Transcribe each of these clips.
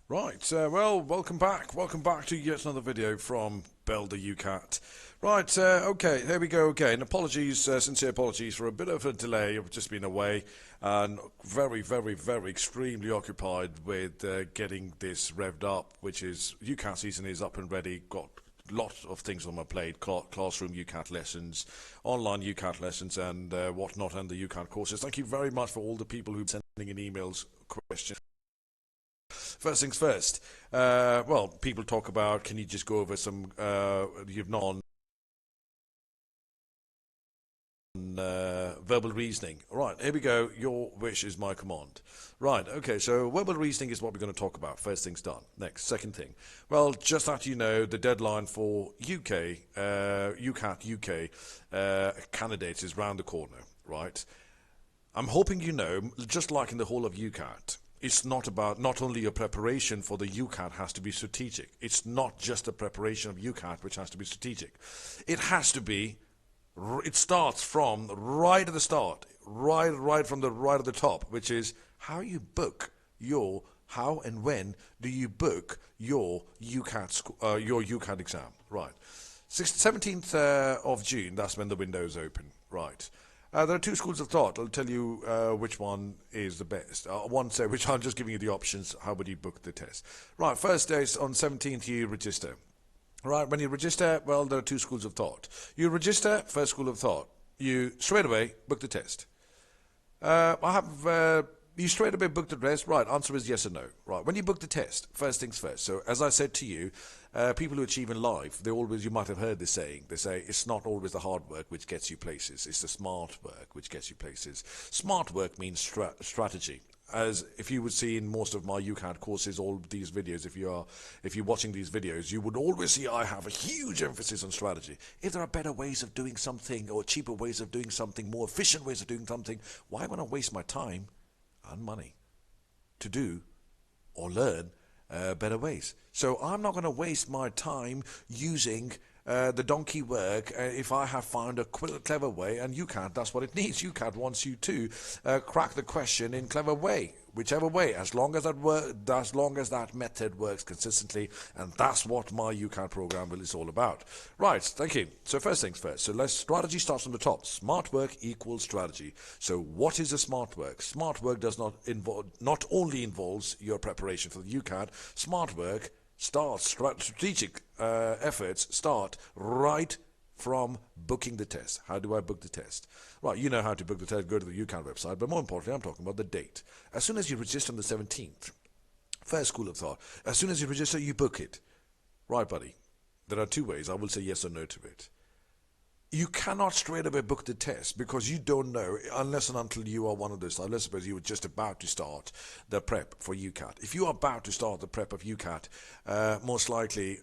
Right, well, welcome back. Welcome back to yet another video from Build the UCAT. Right, okay, here we go again. Apologies, sincere apologies for a bit of a delay. I've just been away and very, extremely occupied with getting this revved up, which is UCAT season is up and ready. Got lots of things on my plate, classroom UCAT lessons, online UCAT lessons and whatnot, and the UCAT courses. Thank you very much for all the people who are sending in emails, questions. First things first. Well, people talk about, can you just go over some you've non verbal reasoning. Right, here we go. Your wish is my command. Right, okay, so verbal reasoning is what we're going to talk about. First thing's done. Next, second thing. Well, just that you know, the deadline for UCAT UK candidates is round the corner, right? I'm hoping you know, just like in the whole of UCAT, it's not only your preparation for the UCAT has to be strategic. It's not just the preparation of UCAT which has to be strategic. It has to be, it starts from right at the start, right from the right at the top, which is how you book how and when do you book your UCAT exam, right? 17th of June, that's when the windows open, right? There are two schools of thought. I'll tell you which one is the best. One say, which I'm just giving you the options. How would you book the test? Right, first day on 17th you register. Right, when you register, well, there are two schools of thought. You register, first school of thought. You straight away book the test. You straight away book the test. Right, answer is yes or no. Right, when you book the test, first things first. So as I said to you, people who achieve in life, you might have heard this saying. They say it's not always the hard work which gets you places. It's the smart work which gets you places. Smart work means strategy. As if you would see in most of my UCAT courses, all these videos, if you're watching these videos, you would always see I have a huge emphasis on strategy. If there are better ways of doing something, or cheaper ways of doing something, more efficient ways of doing something, why would I waste my time and money to do or learn better ways? So I'm not going to waste my time using the donkey work if I have found a clever way, and UCAT, that's what it needs. UCAT wants you to crack the question in clever way, whichever way, as long as that method works consistently, and that's what my UCAT program is all about. Right, thank you. So first things first. So strategy starts from the top. Smart work equals strategy. So what is a smart work? Smart work does not only involves your preparation for the UCAT. Smart work strategic efforts start right from booking the test. How do I book the test? Right, you know how to book the test. Go to the UCAT website, but more importantly, I'm talking about the date. As soon as you register on the 17th, first school of thought, as soon as you register, you book it. Right, buddy, there are two ways. I will say yes or no to it. You cannot straight away book the test because you don't know unless and until you are one of those. Let's suppose you were just about to start the prep for UCAT. If you are about to start the prep of UCAT, most likely,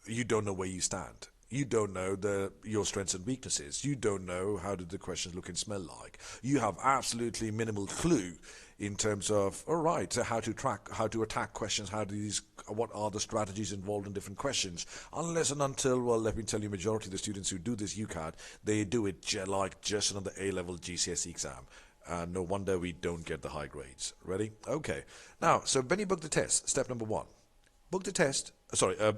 you don't know where you stand. You don't know your strengths and weaknesses. You don't know how do the questions look and smell like. You have absolutely minimal clue in terms of, how to attack questions, what are the strategies involved in different questions. Unless and until, well, let me tell you, majority of the students who do this UCAT, they do it like just another A-level GCSE exam. And no wonder we don't get the high grades. Ready? Okay. Now, so when you book the test, step number one. Book the test.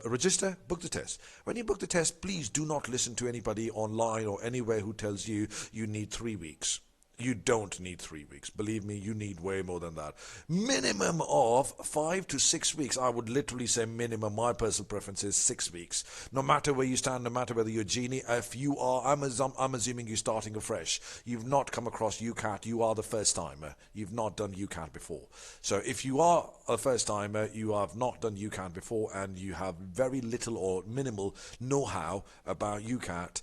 Register, book the test. When you book the test, please do not listen to anybody online or anywhere who tells you you need 3 weeks. You don't need 3 weeks. Believe me, you need way more than that. Minimum of 5 to 6 weeks. I would literally say minimum. My personal preference is 6 weeks. No matter where you stand, no matter whether you're a genie, if you are, I'm assuming you're starting afresh. You've not come across UCAT. You are the first timer. You've not done UCAT before. So if you are a first timer, you have not done UCAT before, and you have very little or minimal know-how about UCAT,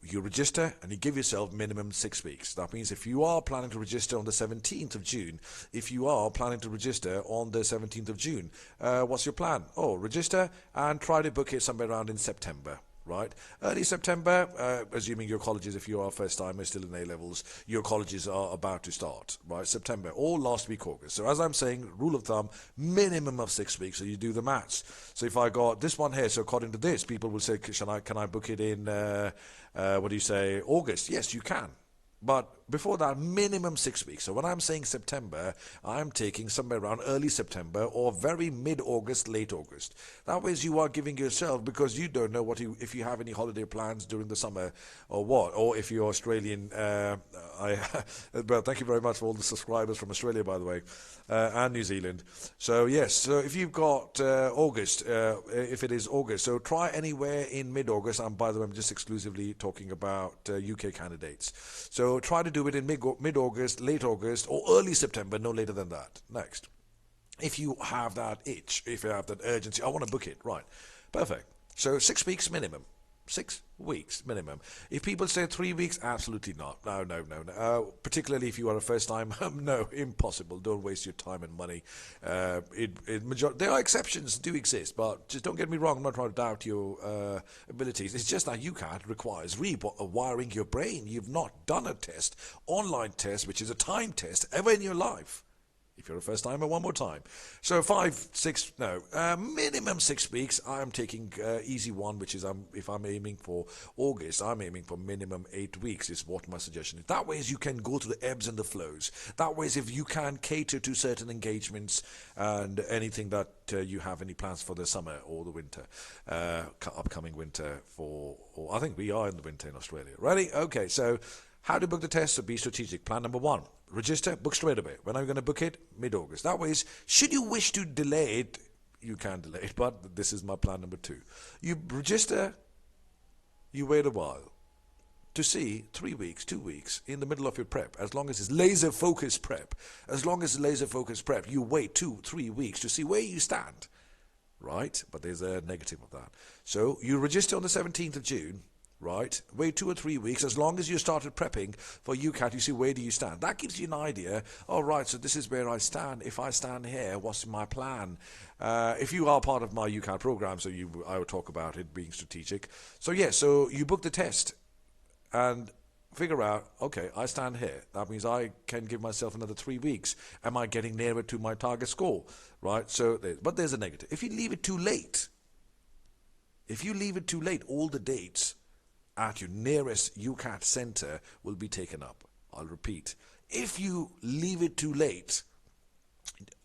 you register and you give yourself minimum 6 weeks. That means if you are planning to register on the 17th of June, what's your plan? Register and try to book it somewhere around in September. Right, early September, assuming your colleges, if you are first timer still in A-levels, your colleges are about to start, right, September or last week August. So as I'm saying, rule of thumb, minimum of 6 weeks. So you do the maths. So if I got this one here, so according to this, people will say, can I book it in August? Yes, you can. But before that, minimum 6 weeks. So when I'm saying September, I'm taking somewhere around early September or very mid-August, late August. That way you are giving yourself, because you don't know if you have any holiday plans during the summer or what, or if you're Australian. Well, thank you very much for all the subscribers from Australia, by the way, and New Zealand. So yes, so if you've got August, if it is August, so try anywhere in mid-August. And by the way, I'm just exclusively talking about UK candidates. So try to do it in mid-August, late August, or early September, no later than that. Next. If you have that itch, if you have that urgency, I want to book it, right. Perfect. So 6 weeks minimum. 6 weeks minimum. If people say 3 weeks, absolutely not. No. Particularly if you are a first time, no, impossible. Don't waste your time and money. There are exceptions, do exist, but just don't get me wrong. I'm not trying to doubt your abilities. It's just that UCAT requires rewiring your brain. You've not done a test, online test, which is a time test, ever in your life. If you're a first timer, one more time. So minimum 6 weeks. I'm taking easy one, which is if I'm aiming for August, I'm aiming for minimum 8 weeks is what my suggestion is. That way you can go through the ebbs and the flows. That way if you can cater to certain engagements and anything that you have any plans for the summer or the winter, upcoming winter or I think we are in the winter in Australia. Ready? Okay, so how to book the test? So be strategic. Plan number 1. Register, book straight away. When are you going to book it? Mid-August. That way, should you wish to delay it, you can delay it, but this is my plan number 2. You register, you wait a while to see 3 weeks, 2 weeks in the middle of your prep. As long as it's laser-focused prep, you wait 2-3 weeks to see where you stand, right? But there's a negative of that. So you register on the 17th of June, right? Wait 2 or 3 weeks. As long as you started prepping for UCAT, you see where do you stand. That gives you an idea. All right, so this is where I stand. If I stand here, what's my plan? If you are part of my UCAT program, so I will talk about it being strategic. So yeah, so you book the test and figure out, okay, I stand here. That means I can give myself another 3 weeks. Am I getting nearer to my target score? Right? So, but there's a negative. If you leave it too late, all the dates at your nearest UCAT center will be taken up. I'll repeat. If you leave it too late,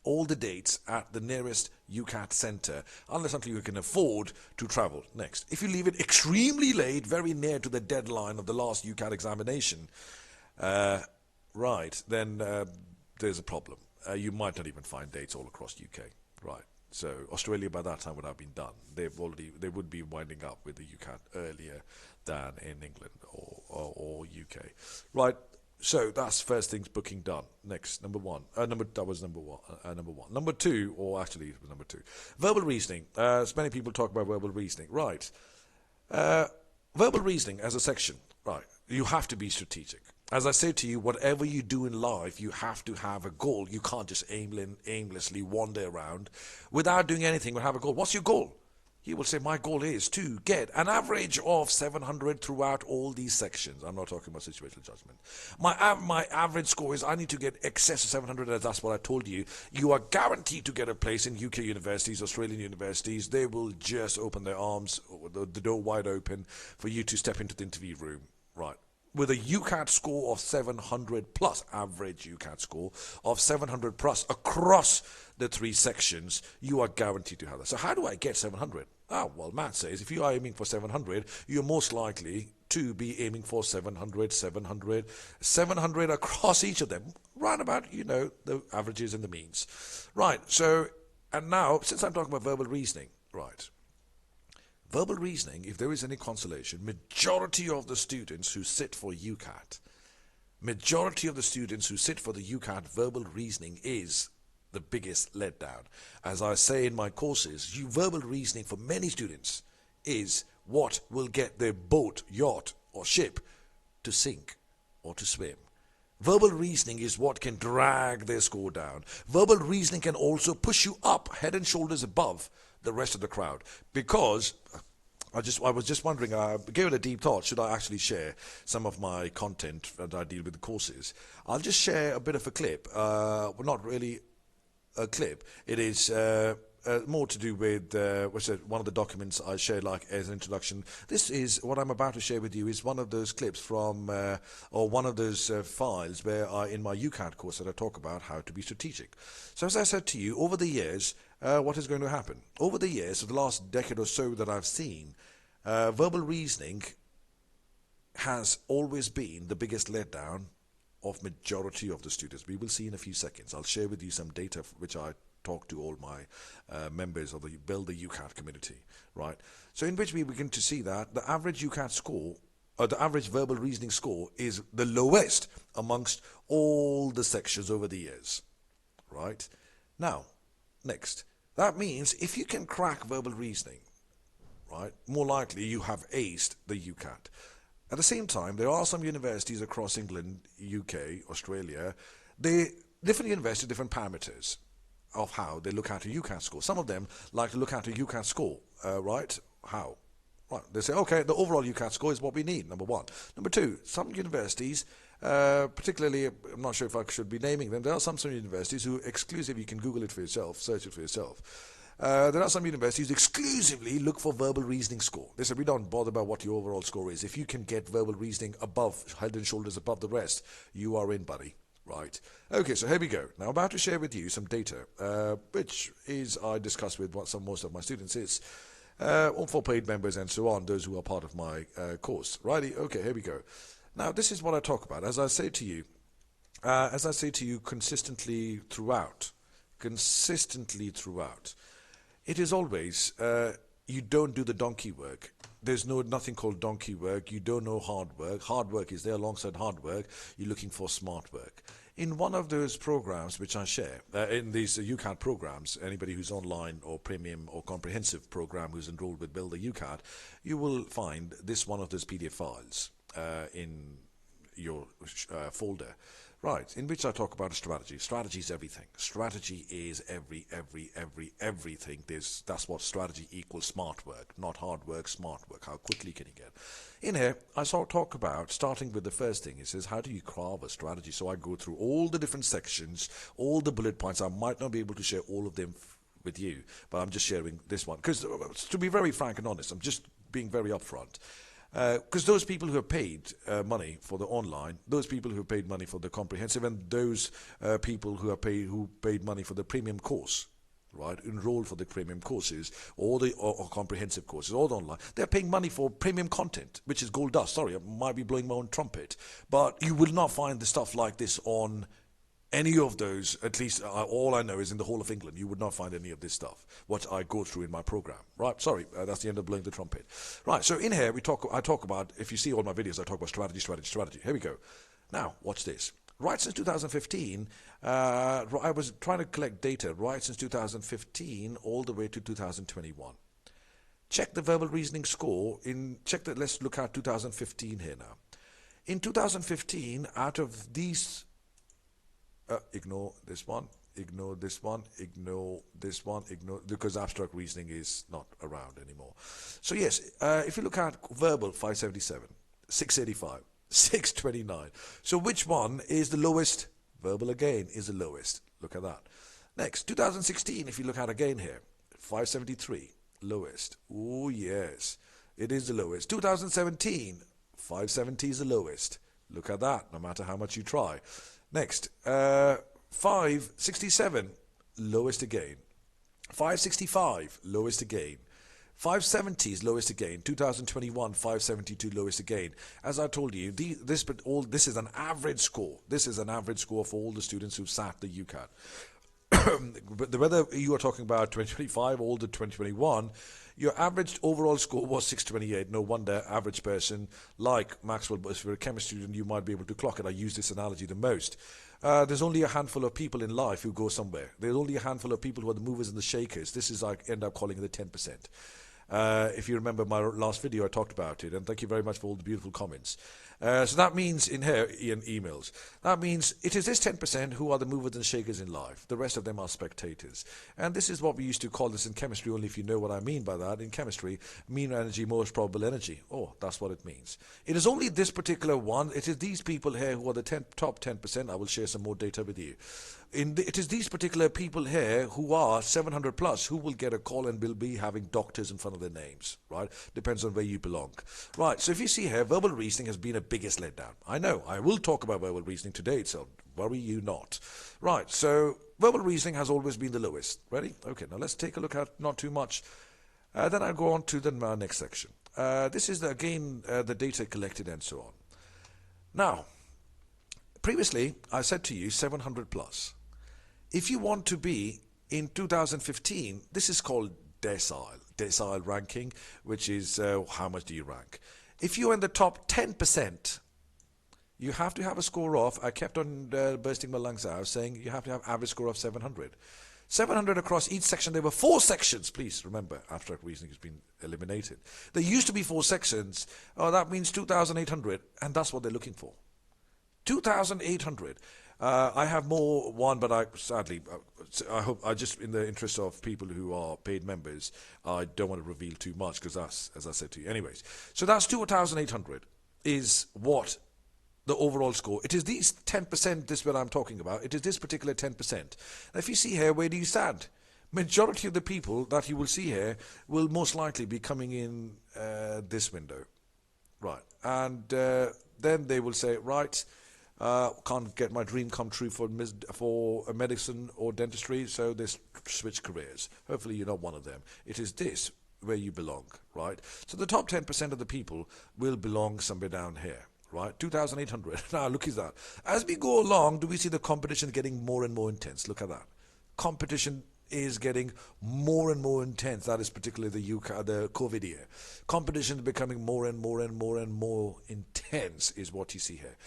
all the dates at the nearest UCAT center, unless until you can afford to travel. Next. If you leave it extremely late, very near to the deadline of the last UCAT examination, right, then there's a problem. You might not even find dates all across UK. Right. So Australia by that time would have been done. They would be winding up with the UCAT earlier than in England or UK. Right. So that's first things booking done. Next, number 1. That was number 1. Number 1. Number 2, or actually it was number 2. Verbal reasoning. So many people talk about verbal reasoning. Right. Verbal reasoning as a section. Right. You have to be strategic. As I said to you, whatever you do in life, you have to have a goal. You can't just aimlessly wander around without doing anything or have a goal. What's your goal? You will say, my goal is to get an average of 700 throughout all these sections. I'm not talking about situational judgment. My average score is I need to get excess of 700, as that's what I told you. You are guaranteed to get a place in UK universities, Australian universities. They will just open their arms, the door wide open for you to step into the interview room. Right. With a UCAT score of 700 plus, average UCAT score of 700 plus across the 3 sections, you are guaranteed to have that. So how do I get 700? Well, Matt says if you are aiming for 700, you're most likely to be aiming for 700 across each of them. Right about, the averages and the means. Right, so, and now, since I'm talking about verbal reasoning, right. Verbal reasoning, if there is any consolation, majority of the students who sit for UCAT, verbal reasoning is the biggest letdown. As I say in my courses, verbal reasoning for many students is what will get their boat, yacht, or ship to sink or to swim. Verbal reasoning is what can drag their score down. Verbal reasoning can also push you up, head and shoulders above the rest of the crowd. Because I was just wondering, I gave it a deep thought, should I actually share some of my content that I deal with the courses? I'll just share a bit of a clip. Well, not really a clip. It is more to do with one of the documents I shared like as an introduction. This is what I'm about to share with you is one of those clips from or one of those files where in my UCAT course that I talk about how to be strategic. So as I said to you, over the years, what is going to happen? Over the years, of the last decade or so that I've seen, verbal reasoning has always been the biggest letdown of majority of the students. We will see in a few seconds. I'll share with you some data which I talk to all my members of the Build the UCAT community, right? So in which we begin to see that the average UCAT score, or the average verbal reasoning score, is the lowest amongst all the sections over the years, right? Now, next, that means if you can crack verbal reasoning, right, more likely you have aced the UCAT. At the same time, there are some universities across England, UK, Australia, different universities, different parameters of how they look at a UCAT score. Some of them like to look at a UCAT score, right? How? Right. They say, okay, the overall UCAT score is what we need, number one. Number two, some universities, particularly, I'm not sure if I should be naming them, there are some universities who exclusively, you can Google it for yourself, search it for yourself. There are some universities who exclusively look for verbal reasoning score. They say, we don't bother about what your overall score is. If you can get verbal reasoning above, head and shoulders above the rest, you are in, buddy. Right. Okay, so here we go. Now, I'm about to share with you some data, which is I discuss with most of my students is, all for paid members and so on, those who are part of my course. Righty, okay, here we go. Now, this is what I talk about. As I say to you consistently throughout, it is always, you don't do the donkey work. There's nothing called donkey work. You don't know hard work. Hard work is there alongside hard work. You're looking for smart work. In one of those programs which I share, in these UCAT programs, anybody who's online or premium or comprehensive program who's enrolled with Build the UCAT, you will find this one of those PDF files in your folder. Right, in which I talk about a strategy. Strategy is everything. Strategy is everything. That's what strategy equals smart work, not hard work, smart work. How quickly can you get? In here, I talk about, starting with the first thing, it says, how do you carve a strategy? So I go through all the different sections, all the bullet points. I might not be able to share all of them with you, but I'm just sharing this one. Because to be very frank and honest, I'm just being very upfront. Because those people who have paid money for the online, those people who have paid money for the comprehensive, and those people who paid money for the premium course, right, enrolled for the premium courses or the or comprehensive courses, or the online, they're paying money for premium content, which is gold dust. Sorry, I might be blowing my own trumpet, but you will not find the stuff like this on any of those. At least all I know is in the whole of England, you would not find any of this stuff, what I go through in my program. Right, sorry, that's the end of blowing the trumpet. Right, so in here, I talk about, if you see all my videos, I talk about strategy. Here we go. Now, watch this. Right since 2015, I was trying to collect data right since 2015 all the way to 2021. Check the verbal reasoning score. Let's look at 2015 here now. In 2015, out of these, ignore this one, because abstract reasoning is not around anymore. So yes, if you look at verbal, 577, 685, 629. So which one is the lowest? Verbal again is the lowest. Look at that. Next, 2016, if you look at again here, 573, lowest. Oh yes, it is the lowest. 2017, 570 is the lowest. Look at that, no matter how much you try. Next, 567, lowest again. 565, lowest again. 570 is lowest again. 2021, 572, lowest again. As I told you, this is an average score. This is an average score for all the students who've sat the UCAT. But whether you are talking about 2025 or the 2021, your average overall score was 628. No wonder average person like Maxwell, if you're a chemistry student, you might be able to clock it. I use this analogy the most. There's only a handful of people in life who go somewhere. There's only a handful of people who are the movers and the shakers. This is, I end up calling it the 10%. If you remember my last video, I talked about it, and thank you very much for all the beautiful comments. So that means in here, in emails, that means it is this 10% who are the movers and shakers in life. The rest of them are spectators. And this is what we used to call this in chemistry, only if you know what I mean by that. In chemistry, mean energy, most probable energy. Oh, that's what it means. It is only this particular one. It is these people here who are the top 10%. I will share some more data with you. It is these particular people here who are 700 plus who will get a call and will be having doctors in front of their names, right? Depends on where you belong. Right, so if you see here, verbal reasoning has been a biggest letdown. I know, I will talk about verbal reasoning today, so worry you not. Right, so verbal reasoning has always been the lowest. Ready? Okay, now let's take a look at not too much. Then I'll go on to the next section. This is, again, the data collected and so on. Now, previously, I said to you 700 plus. If you want to be in 2015, this is called decile ranking, which is how much do you rank. If you're in the top 10%, you have to have a score of, I kept on bursting my lungs out, saying you have to have average score of 700. 700 across each section. There were 4 sections. Please remember, abstract reasoning has been eliminated. There used to be 4 sections. Oh, that means 2,800, and that's what they're looking for. 2,800. I have more one, but I sadly, I hope, I just, in the interest of people who are paid members, I don't want to reveal too much because that's, as I said to you. Anyways, so that's 2,800 is what the overall score. It is these 10%, this is what I'm talking about. It is this particular 10%. Now, if you see here, where do you stand? Majority of the people that you will see here will most likely be coming in this window. Right. And then they will say, right, can't get my dream come true for medicine or dentistry, so they switch careers. Hopefully you're not one of them. It is this where you belong, right? So the top 10% of the people will belong somewhere down here, right? 2,800. Now look at that. As we go along, do we see the competition getting more and more intense? Look at that. Competition is getting more and more intense. That is particularly the COVID year. Competition is becoming more and more and more and more intense is what you see here.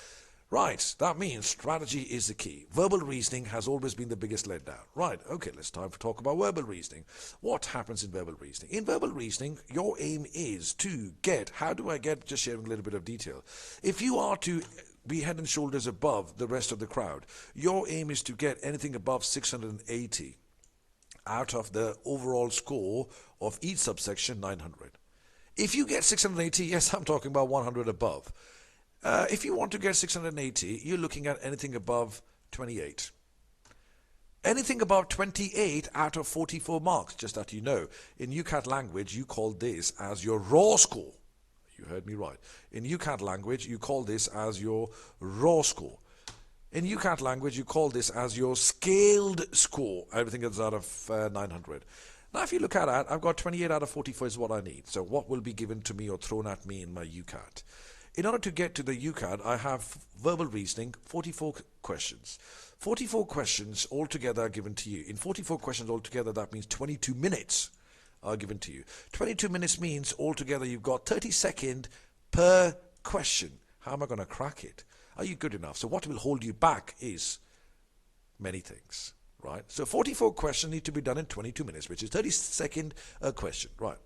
Right, that means strategy is the key. Verbal reasoning has always been the biggest letdown. Right, okay, let's time to talk about verbal reasoning. What happens in verbal reasoning? In verbal reasoning, your aim is to get, how do I get, just sharing a little bit of detail. If you are to be head and shoulders above the rest of the crowd, your aim is to get anything above 680 out of the overall score of each subsection, 900. If you get 680, yes, I'm talking about 100 above. If you want to get 680, you're looking at anything above 28. Anything above 28 out of 44 marks, just that you know. In UCAT language, you call this as your raw score. You heard me right. In UCAT language, you call this as your raw score. In UCAT language, you call this as your scaled score. Everything is out of 900. Now, if you look at it, I've got 28 out of 44 is what I need. So what will be given to me or thrown at me in my UCAT? In order to get to the UCAT, I have verbal reasoning, 44 questions. 44 questions altogether are given to you. In 44 questions altogether, that means 22 minutes are given to you. 22 minutes means altogether you've got 30 seconds per question. How am I going to crack it? Are you good enough? So what will hold you back is many things, right? So 44 questions need to be done in 22 minutes, which is 30 seconds a question, right?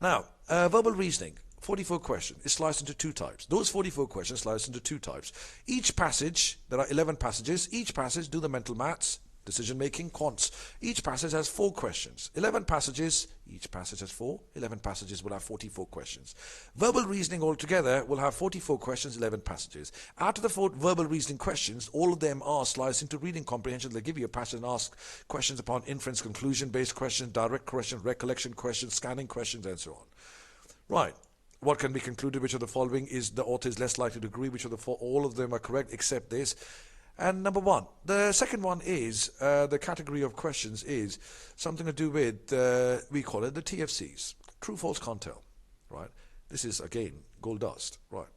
Now, verbal reasoning. 44 questions is sliced into 2 types. Those 44 questions sliced into 2 types. Each passage, there are 11 passages. Each passage, do the mental maths, decision making, quants. Each passage has 4 questions. 11 passages, each passage has 4. 11 passages will have 44 questions. Verbal reasoning altogether will have 44 questions, 11 passages. Out of the 4 verbal reasoning questions, all of them are sliced into reading comprehension. They give you a passage and ask questions upon inference, conclusion-based questions, direct questions, recollection questions, scanning questions, and so on. Right. What can be concluded? Which of the following is the author is less likely to agree? Which of the all of them are correct except this? And number 1. The second one is, the category of questions is something to do with, we call it the TFCs. True, false, can't tell. Right? This is, again, gold dust. Right.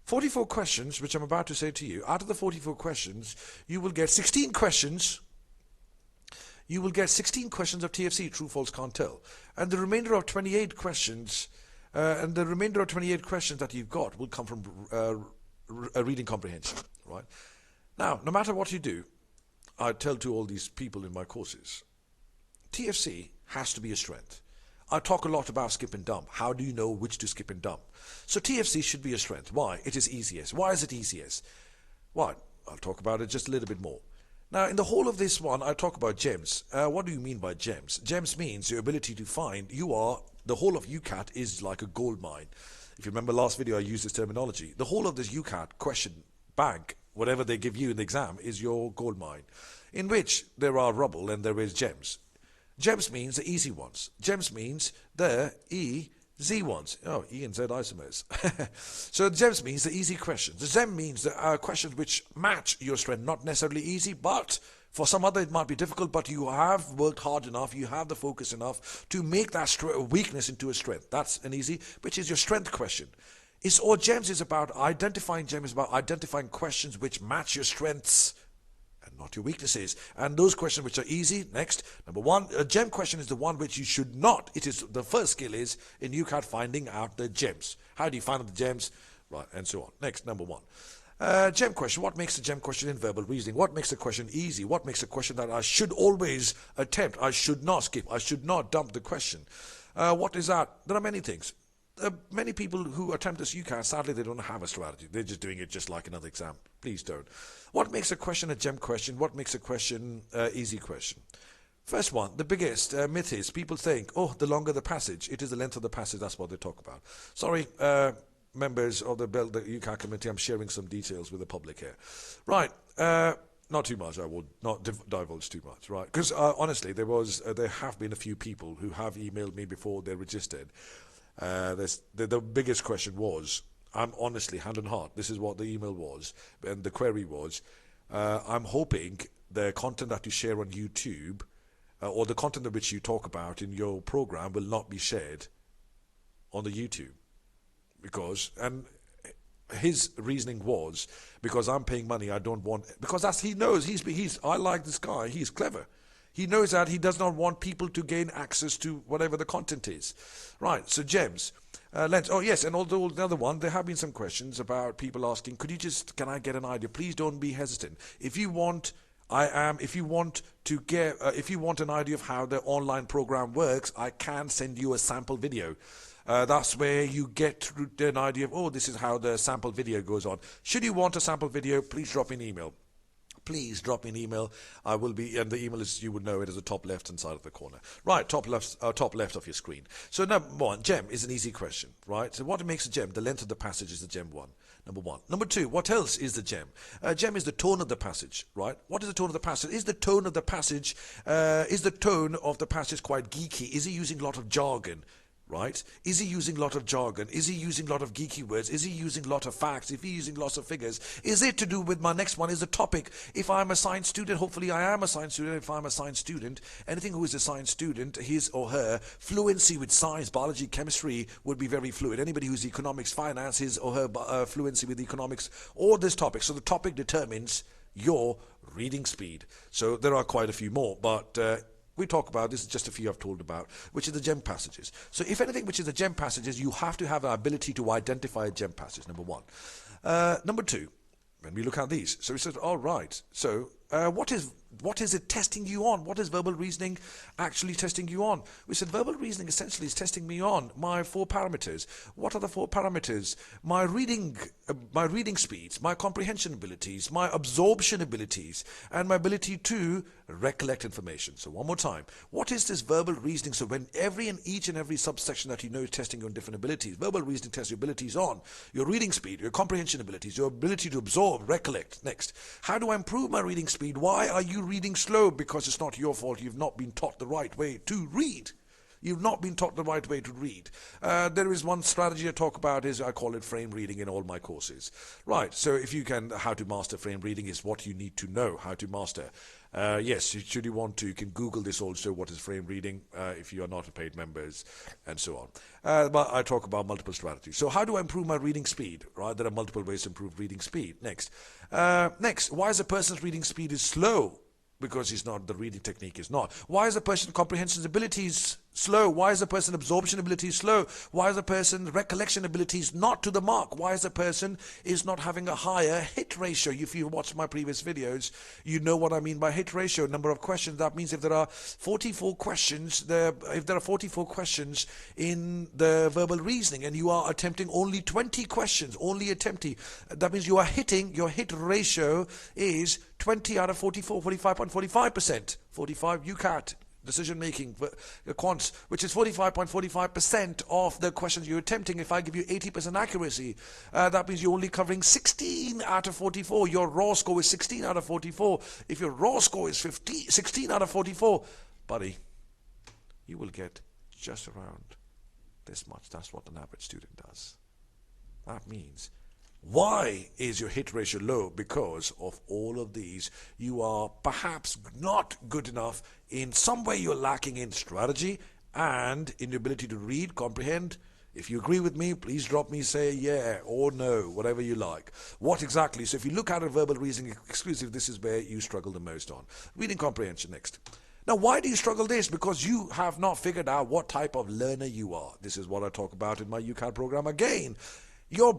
44 questions, which I'm about to say to you. Out of the 44 questions, you will get 16 questions. You will get 16 questions of TFC, true, false, can't tell. And the remainder of 28 questions... that you've got will come from a reading comprehension, right? Now, no matter what you do, I tell to all these people in my courses, TFC has to be a strength. I talk a lot about skip and dump. How do you know which to skip and dump? So TFC should be a strength. Why? It is easiest. Why is it easiest? Why? I'll talk about it just a little bit more. Now, in the whole of this one, I talk about gems. What do you mean by gems? Gems means your ability to find. The whole of UCAT is like a gold mine. If you remember last video, I used this terminology. The whole of this UCAT question bank, whatever they give you in the exam, is your gold mine, in which there are rubble and there is gems. Gems means the easy ones. Gems means the easy ones. Oh, E and Z isomers. So gems means the easy questions. The gem means the questions which match your strength. Not necessarily easy, but for some other it might be difficult, but you have worked hard enough, you have the focus enough to make that weakness into a strength. That's an easy, which is your strength question. Gems is about identifying questions which match your strengths and not your weaknesses. And those questions which are easy, next, number one, a gem question is the one which you should not. It is the first skill is in UCAT finding out the gems. How do you find out the gems? Right, and so on. Next, number one. Gem question. What makes a gem question in verbal reasoning? What makes a question easy? What makes a question that I should always attempt? I should not skip. I should not dump the question. What is that? There are many things. Many people who attempt this UCAT, sadly, they don't have a strategy. They're just doing it just like another exam. Please don't. What makes a question a gem question? What makes a question easy question? First one, the biggest myth is people think, oh, the longer the passage, it is the length of the passage. That's what they talk about. Sorry, members of the UCAT committee, I'm sharing some details with the public here. Right. Not too much. I will not divulge too much, right? Because honestly, there have been a few people who have emailed me before they registered. The biggest question was, I'm honestly, hand on heart, this is what the email was, and the query was, I'm hoping the content that you share on YouTube, or the content which you talk about in your program will not be shared on the YouTube. And his reasoning was, because I'm paying money, I don't want, because he knows, I like this guy, he's clever. He knows that he does not want people to gain access to whatever the content is. Right, so gems. Lens. Oh, yes, and although another one, there have been some questions about people asking, can I get an idea? Please don't be hesitant. If you want an idea of how the online program works, I can send you a sample video. That's where you get an idea of, oh, this is how the sample video goes on. Should you want a sample video, please drop me an email. Please drop me an email. I will be, and the email is, you would know it as the top left-hand side of the corner. Right, top left of your screen. So number one, gem is an easy question, right? So what makes a gem? The length of the passage is the gem one. Number one. Number two, what else is the gem? Gem is the tone of the passage, right? What is the tone of the passage? Is the tone of the passage quite geeky? Is he using a lot of jargon? Right? Is he using a lot of jargon? Is he using a lot of geeky words? Is he using a lot of facts? If he's using lots of figures, is it to do with my next one? Is the topic, if I'm a science student, hopefully I am a science student. If I'm a science student, anything who is a science student, his or her fluency with science, biology, chemistry would be very fluid. Anybody who's economics, finance, his or her fluency with economics or this topic. So the topic determines your reading speed. So there are quite a few more, but we talk about, this is just a few I've told about, which is the gem passages. So if anything which is the gem passages, you have to have the ability to identify a gem passage, number one. Number two, when we look at these, so we said, all right, so what is it testing you on? What is verbal reasoning actually testing you on? We said verbal reasoning essentially is testing me on my 4 parameters. What are the 4 parameters? My reading speeds, my comprehension abilities, my absorption abilities, and my ability to recollect information. So one more time, what is this verbal reasoning? So when each and every subsection that you know is testing you on different abilities, verbal reasoning tests your abilities on your reading speed, your comprehension abilities, your ability to absorb, recollect. Next, how do I improve my reading speed? Why are you reading slow? Because it's not your fault. You've not been taught the right way to read. You've not been taught the right way to read. There is one strategy I talk about, I call it frame reading in all my courses. Right, so if you can, how to master frame reading is what you need to know how to master. Yes, should you want to, you can Google this also, what is frame reading, if you are not a paid members, and so on. But I talk about multiple strategies. So how do I improve my reading speed? Right, there are multiple ways to improve reading speed. Next, why is a person's reading speed is slow? Because the reading technique is not. Why is a person's comprehension abilities slow? Why is the person absorption ability slow? Why is the person recollection abilities not to the mark? Why is the person is not having a higher hit ratio? If you watch my previous videos, you know what I mean by hit ratio, number of questions. That means if there are 44 questions, if there are 44 questions in the verbal reasoning and you are attempting only 20 questions, only attempting, that means you are hitting, your hit ratio is 20 out of 44, 45.45%. 45 UCAT decision making quants, which is 45.45% of the questions you're attempting. If I give you 80% accuracy, that means you're only covering 16 out of 44. Your raw score is 16 out of 44. If your raw score is 16 out of 44, buddy, you will get just around this much. That's what an average student does. That means, why is your hit ratio low? Because of all of these. You are perhaps not good enough. In some way you're lacking in strategy and in your ability to read, comprehend. If you agree with me, please drop me, say yeah or no, whatever you like. What exactly? So if you look at a verbal reasoning exclusive, this is where you struggle the most on. Reading comprehension next. Now, why do you struggle this? Because you have not figured out what type of learner you are. This is what I talk about in my UCAT program again.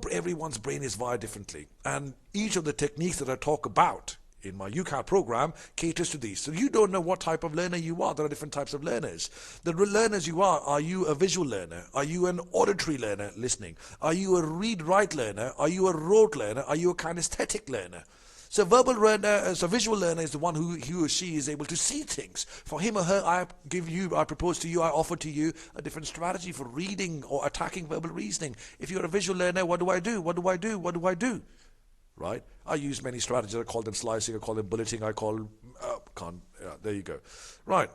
Everyone's brain is wired differently, and each of the techniques that I talk about in my UCAT program caters to these. So you don't know what type of learner you are. There are different types of learners. The learners you are you a visual learner? Are you an auditory learner, listening? Are you a read-write learner? Are you a rote learner? Are you a kinesthetic learner? So visual learner is the one who he or she is able to see things. For him or her, I propose to you, I offer to you a different strategy for reading or attacking verbal reasoning. If you're a visual learner, what do I do? What do I do? What do I do? Right? I use many strategies. I call them slicing. I call them bulleting. There you go. Right.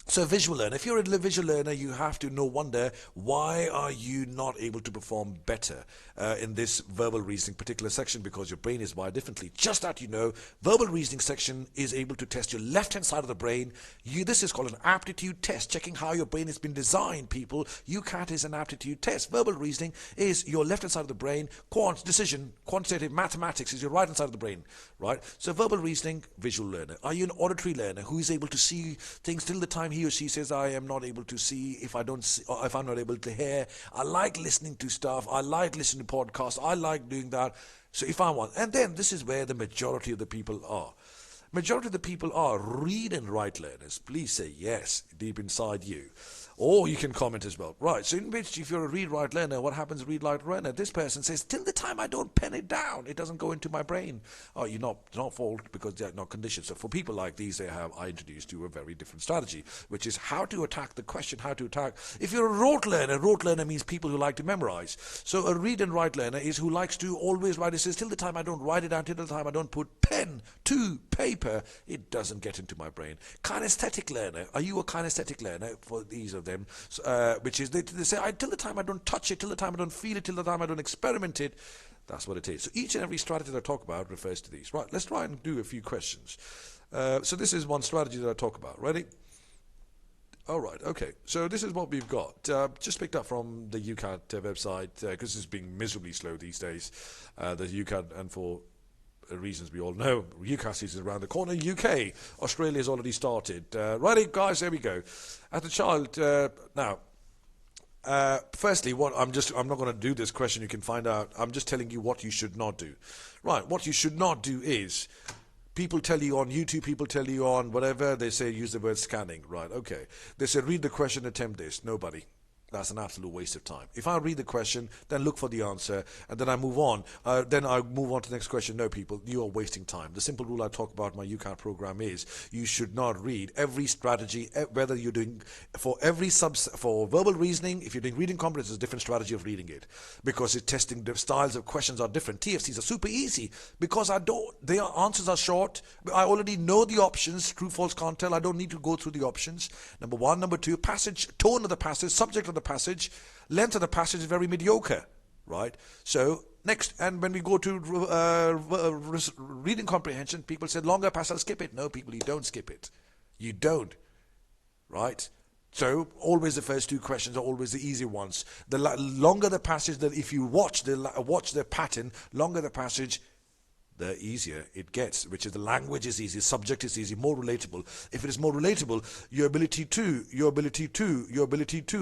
So visual learner, if you're a visual learner, you have to wonder why are you not able to perform better in this verbal reasoning particular section, because your brain is wired differently. Just that verbal reasoning section is able to test your left-hand side of the brain. This is called an aptitude test, checking how your brain has been designed, people. UCAT is an aptitude test. Verbal reasoning is your left-hand side of the brain. Quantitative mathematics is your right-hand side of the brain, right? So verbal reasoning, visual learner. Are you an auditory learner who is able to see things till the time he or she says, I am not able to see, if I'm not able to hear? I like listening to stuff. I like listening to podcasts. I like doing that. So if I want, and then this is where the majority of the people are. Majority of the people are read and write learners. Please say yes deep inside you. Or you can comment as well. Right, so in which if you're a read-write learner, what happens read-write learner? This person says, till the time I don't pen it down, it doesn't go into my brain. Oh, you're not fault because they're not conditioned. So for people like these, I introduced you a very different strategy, which is how to attack the question, how to attack. If you're a rote learner means people who like to memorize. So a read and write learner is who likes to always write. It says, till the time I don't write it down, till the time I don't put pen to paper, it doesn't get into my brain. Kinesthetic learner. Are you a kinesthetic learner? For these of them, which is they say, till the time I don't touch it, till the time I don't feel it, till the time I don't experiment it, that's what it is. So each and every strategy that I talk about refers to these. Right, let's try and do a few questions. So this is one strategy that I talk about. Ready? All right, okay. So this is what we've got. Just picked up from the UCAT website, because it's being miserably slow these days. The UCAT, and for reasons we all know, UCAT season is around the corner. UK, Australia has already started. Righty, guys, there we go. As a child, now, firstly, I'm not going to do this question. You can find out. I'm just telling you what you should not do. Right, what you should not do is, people tell you on YouTube, people tell you on whatever, they say use the word scanning. Right, okay. They say read the question, attempt this. Nobody. That's an absolute waste of time. If I read the question, then look for the answer, and then I move on. Then I move on to the next question. No, people, you are wasting time. The simple rule I talk about in my UCAT program is you should not read every strategy, whether you're doing for verbal reasoning. If you're doing reading comprehension, it's a different strategy of reading it, because it's testing the styles of questions are different. TFCs are super easy because their answers are short. I already know the options. True, false, can't tell. I don't need to go through the options. Number one. Number two, passage, tone of the passage, subject of the passage, length of the passage is very mediocre, right? So next, and when we go to reading comprehension, people said longer passage, skip it. No, people, you don't skip it. You don't, right? So always the first two questions are always the easy ones. The longer the passage, that if you watch the pattern, longer the passage, the easier it gets, which is the language is easy, subject is easy, more relatable. If it is more relatable, your ability to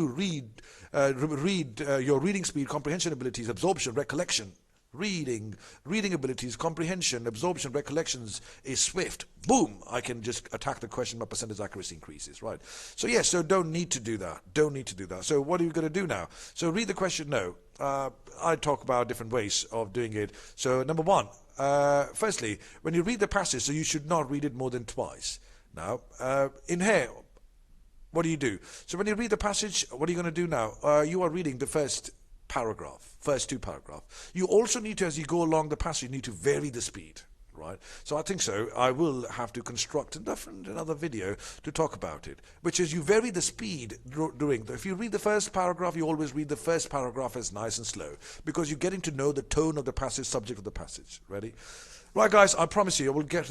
read, your reading speed, comprehension abilities, absorption, recollection, reading abilities, comprehension, absorption, recollections is swift. Boom! I can just attack the question, my percentage accuracy increases, right? So yes, so don't need to do that. So what are you going to do now? So read the question, no. I talk about different ways of doing it. So number one, firstly, when you read the passage, so you should not read it more than twice. Now, in here, what do? So when you read the passage, what are you going to do now? You are reading the first two paragraphs. You also need to, as you go along the passage, you need to vary the speed, right? So I think so. I will have to construct another video to talk about it, which is you vary the speed during. If you read the first paragraph, you always read the first paragraph as nice and slow, because you're getting to know the tone of the passage, subject of the passage. Ready? Right, guys, I promise you, I will get